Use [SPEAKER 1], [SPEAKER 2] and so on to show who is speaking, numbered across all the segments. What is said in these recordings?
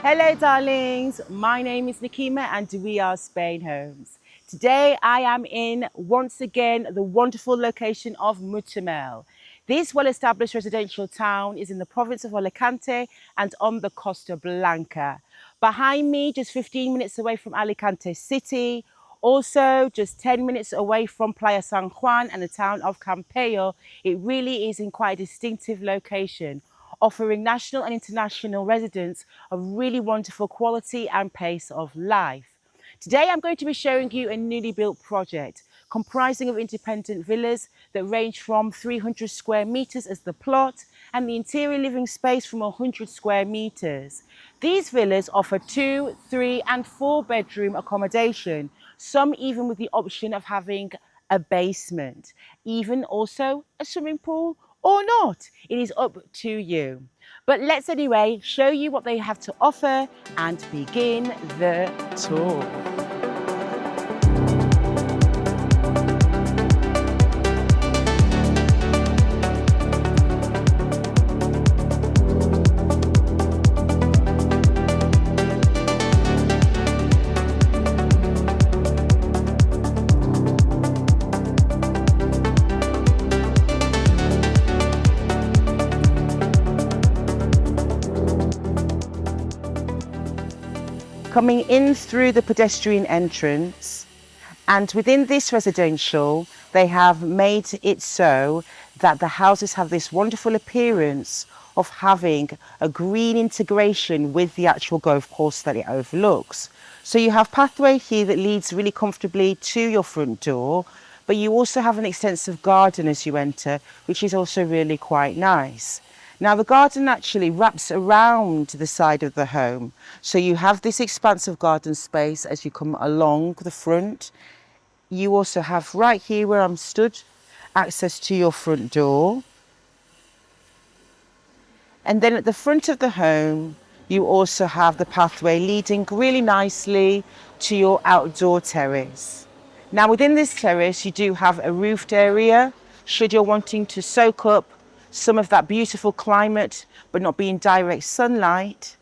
[SPEAKER 1] Hello darlings, my name is Nikima and we are Spainhomes. Today I am in, once again, the wonderful location of Mutxamel. This well-established residential town is in the province of Alicante and on the Costa Blanca. Behind me, just 15 minutes away from Alicante city, also just 10 minutes away from Playa San Juan and the town of Campello, it really is in quite a distinctive location, offering national and international residents a really wonderful quality and pace of life. Today I'm going to be showing you a newly built project comprising of independent villas that range from 300 square meters as the plot and the interior living space from 100 square meters. These villas offer 2, 3 and 4 bedroom accommodation, some even with the option of having a basement, even also a swimming pool or not. It is up to you. But let's anyway show you what they have to offer and begin the tour. Coming in through the pedestrian entrance, and within this residential they have made it so that the houses have this wonderful appearance of having a green integration with the actual golf course that it overlooks. So you have pathway here that leads really comfortably to your front door, but you also have an extensive garden as you enter, which is also really quite nice. Now the garden actually wraps around the side of the home, so you have this expansive garden space as you come along the front. You also have right here where I'm stood access to your front door, and then at the front of the home you also have the pathway leading really nicely to your outdoor terrace. Now within this terrace you do have a roofed area should you're wanting to soak up some of that beautiful climate but not be in direct sunlight,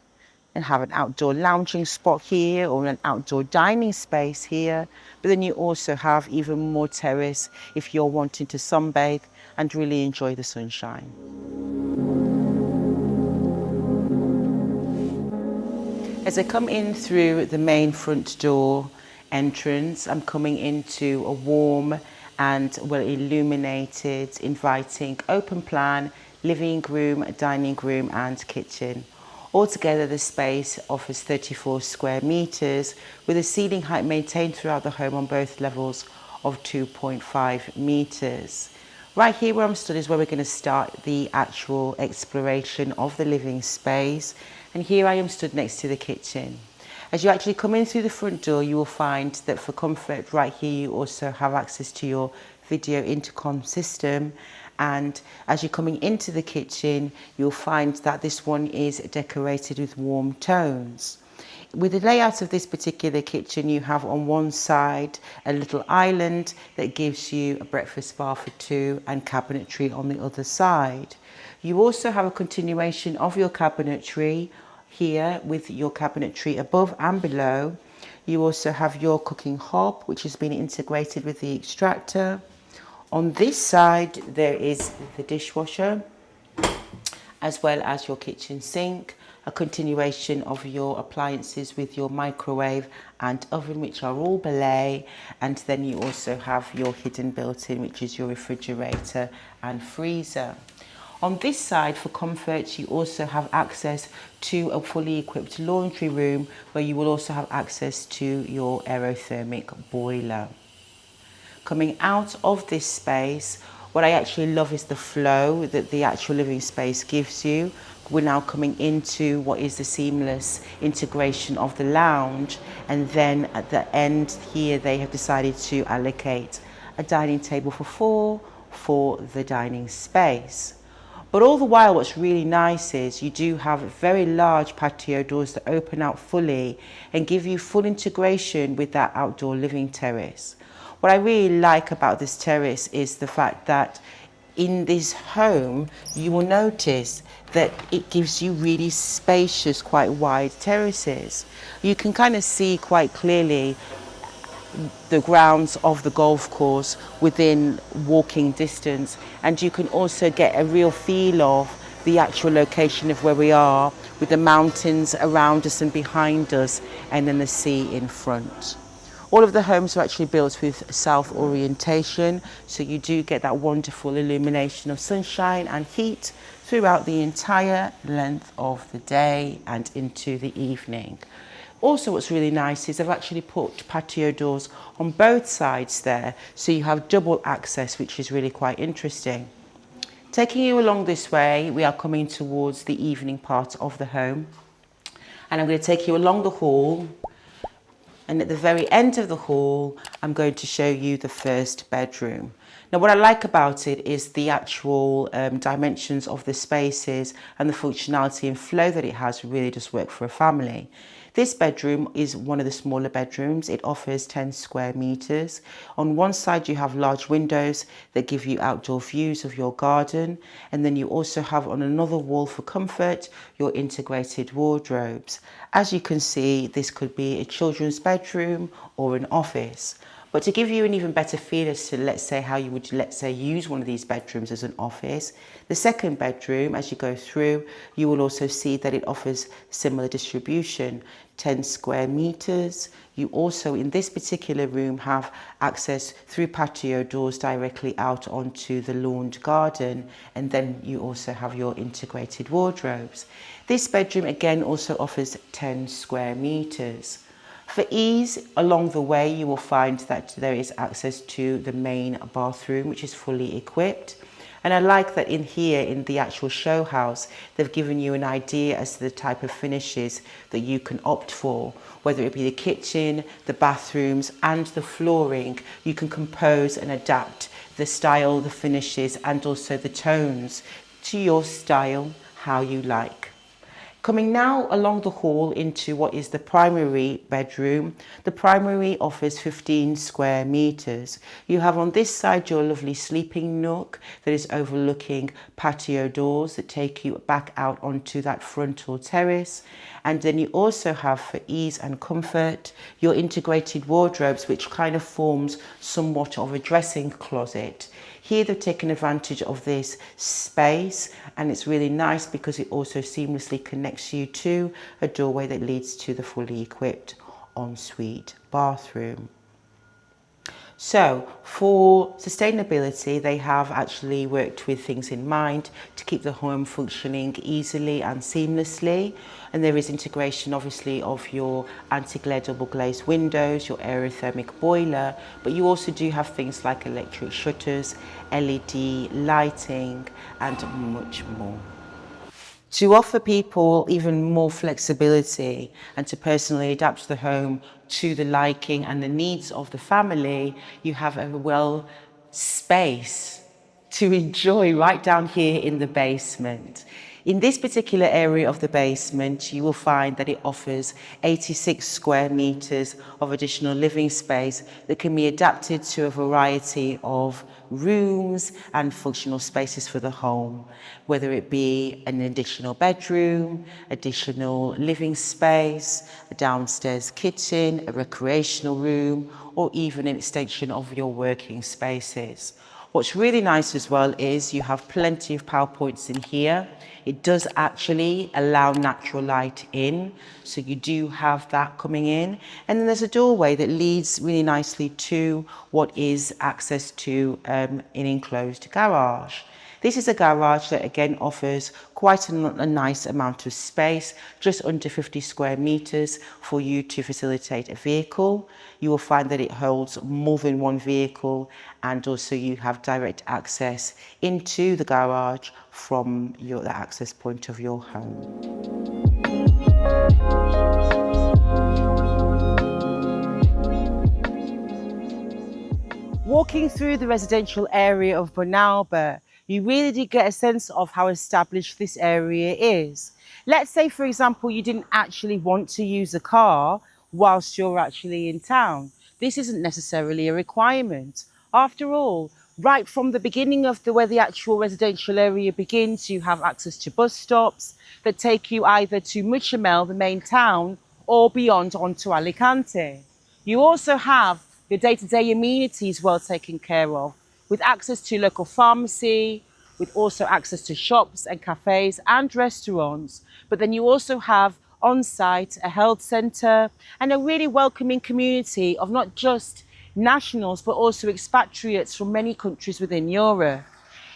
[SPEAKER 1] and have an outdoor lounging spot here or an outdoor dining space here. But then you also have even more terrace if you're wanting to sunbathe and really enjoy the sunshine. As I come in through the main front door entrance, I'm coming into a warm and well illuminated, inviting open plan living room, dining room and kitchen. Altogether the space offers 34 square meters with a ceiling height maintained throughout the home on both levels of 2.5 meters. Right here where I'm stood is where we're going to start the actual exploration of the living space, and here I am stood next to the kitchen. As you actually come in through the front door, you will find that for comfort right here you also have access to your video intercom system, and as you're coming into the kitchen you'll find that this one is decorated with warm tones. With the layout of this particular kitchen, you have on one side a little island that gives you a breakfast bar for 2 and cabinetry on the other side. You also have a continuation of your cabinetry here with your cabinetry above and below. You also have your cooking hob which has been integrated with the extractor. On this side there is the dishwasher as well as your kitchen sink, a continuation of your appliances with your microwave and oven which are all belay, and then you also have your hidden built-in which is your refrigerator and freezer. On this side for comfort you also have access to a fully equipped laundry room where you will also have access to your aerothermic boiler. Coming out of this space, what I actually love is the flow that the actual living space gives you. We're now coming into what is the seamless integration of the lounge, and then at the end here they have decided to allocate a dining table for 4 for the dining space. But all the while what's really nice is you do have very large patio doors that open out fully and give you full integration with that outdoor living terrace. What I really like about this terrace is the fact that in this home, you will notice that it gives you really spacious, quite wide terraces. You can kind of see quite clearly the grounds of the golf course within walking distance, and you can also get a real feel of the actual location of where we are, with the mountains around us and behind us, and then the sea in front. All of the homes are actually built with south orientation, so you do get that wonderful illumination of sunshine and heat throughout the entire length of the day and into the evening. Also, what's really nice is I've actually put patio doors on both sides there, so you have double access, which is really quite interesting. Taking you along this way, we are coming towards the evening part of the home, and I'm going to take you along the hall. And at the very end of the hall, I'm going to show you the first bedroom. Now, what I like about it is the actual dimensions of the spaces, and the functionality and flow that it has really does work for a family. This bedroom is one of the smaller bedrooms. It offers 10 square meters. On one side, you have large windows that give you outdoor views of your garden. And then you also have on another wall for comfort, your integrated wardrobes. As you can see, this could be a children's bedroom or an office. But to give you an even better feel as to, let's say, how you would, let's say, use one of these bedrooms as an office, the second bedroom, as you go through, you will also see that it offers similar distribution, 10 square meters. You also, in this particular room, have access through patio doors directly out onto the lawned garden, and then you also have your integrated wardrobes. This bedroom, again, also offers 10 square meters. For ease, along the way, you will find that there is access to the main bathroom, which is fully equipped. And I like that in here, in the actual show house, they've given you an idea as to the type of finishes that you can opt for, whether it be the kitchen, the bathrooms, and the flooring. You can compose and adapt the style, the finishes, and also the tones to your style, how you like. Coming now along the hall into what is the primary bedroom. The primary offers 15 square meters. You have on this side your lovely sleeping nook that is overlooking patio doors that take you back out onto that frontal terrace. And then you also have, for ease and comfort, your integrated wardrobes, which kind of forms somewhat of a dressing closet. Here they've taken advantage of this space, and it's really nice because it also seamlessly connects you to a doorway that leads to the fully equipped ensuite bathroom. So for sustainability, they have actually worked with things in mind to keep the home functioning easily and seamlessly. And there is integration, obviously, of your anti-glare double glazed windows, your aerothermic boiler, but you also do have things like electric shutters, LED lighting, and much more. To offer people even more flexibility and to personally adapt the home to the liking and the needs of the family, you have a well space to enjoy right down here in the basement. In this particular area of the basement, you will find that it offers 86 square meters of additional living space that can be adapted to a variety of rooms and functional spaces for the home, whether it be an additional bedroom, additional living space, a downstairs kitchen, a recreational room, or even an extension of your working spaces. What's really nice as well is you have plenty of power points in here. It does actually allow natural light in, so you do have that coming in. And then there's a doorway that leads really nicely to what is access to an enclosed garage. This is a garage that again offers quite a nice amount of space, just under 50 square meters for you to facilitate a vehicle. You will find that it holds more than one vehicle, and also you have direct access into the garage from the access point of your home. Walking through the residential area of Bonalba, you really do get a sense of how established this area is. Let's say, for example, you didn't actually want to use a car whilst you're actually in town. This isn't necessarily a requirement. After all, Right from the beginning of where the actual residential area begins, you have access to bus stops that take you either to Mutxamel, the main town, or beyond onto Alicante. You also have your day-to-day amenities well taken care of, with access to local pharmacy, with also access to shops and cafes and restaurants. But then you also have on-site a health centre and a really welcoming community of not just nationals but also expatriates from many countries within Europe.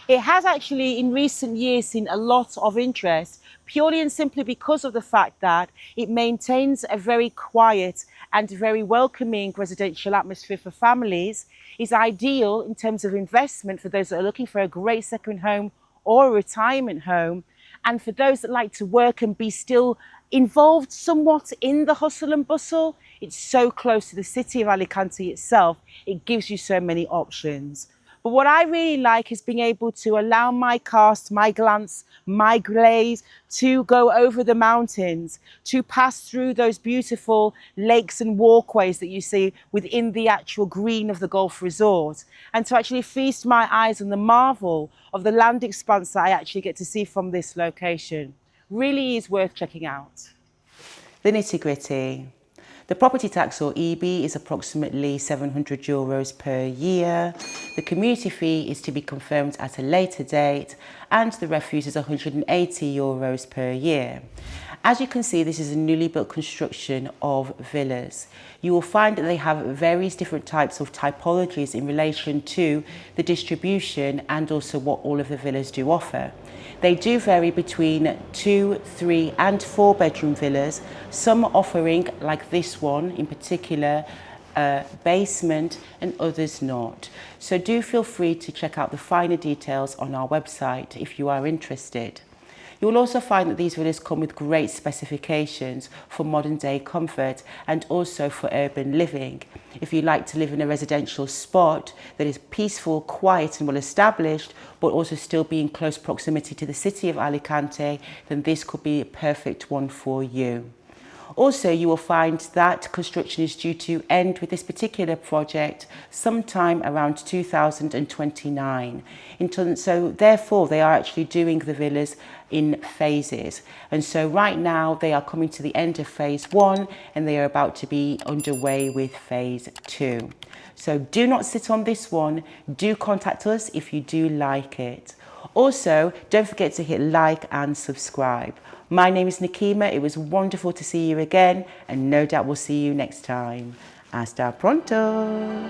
[SPEAKER 1] It has actually in recent years seen a lot of interest purely and simply because of the fact that it maintains a very quiet and very welcoming residential atmosphere for families, is ideal in terms of investment for those that are looking for a great second home or a retirement home, and for those that like to work and be still involved somewhat in the hustle and bustle. It's so close to the city of Alicante itself, it gives you so many options. But what I really like is being able to allow my cast, my glance, my glaze to go over the mountains, to pass through those beautiful lakes and walkways that you see within the actual green of the golf resort, and to actually feast my eyes on the marvel of the land expanse that I actually get to see from this location. Really is worth checking out. The nitty-gritty. The property tax, or EB, is approximately €700 per year. The community fee is to be confirmed at a later date, and the refuse is €180 per year. As you can see, this is a newly built construction of villas. You will find that they have various different types of typologies in relation to the distribution and also what all of the villas do offer. They do vary between 2, 3 and 4 bedroom villas, some offering, like this one in particular, a basement and others not. So do feel free to check out the finer details on our website if you are interested. You will also find that these villas come with great specifications for modern day comfort and also for urban living. If you like to live in a residential spot that is peaceful, quiet and well established, but also still be in close proximity to the city of Alicante, then this could be a perfect one for you. Also, you will find that construction is due to end with this particular project sometime around 2029. So therefore, they are actually doing the villas in phases. And so right now they are coming to the end of phase 1 and they are about to be underway with phase 2. So do not sit on this one. Do contact us if you do like it. Also, don't forget to hit like and subscribe. My name is Nakima. It was wonderful to see you again, and no doubt we'll see you next time. Hasta pronto!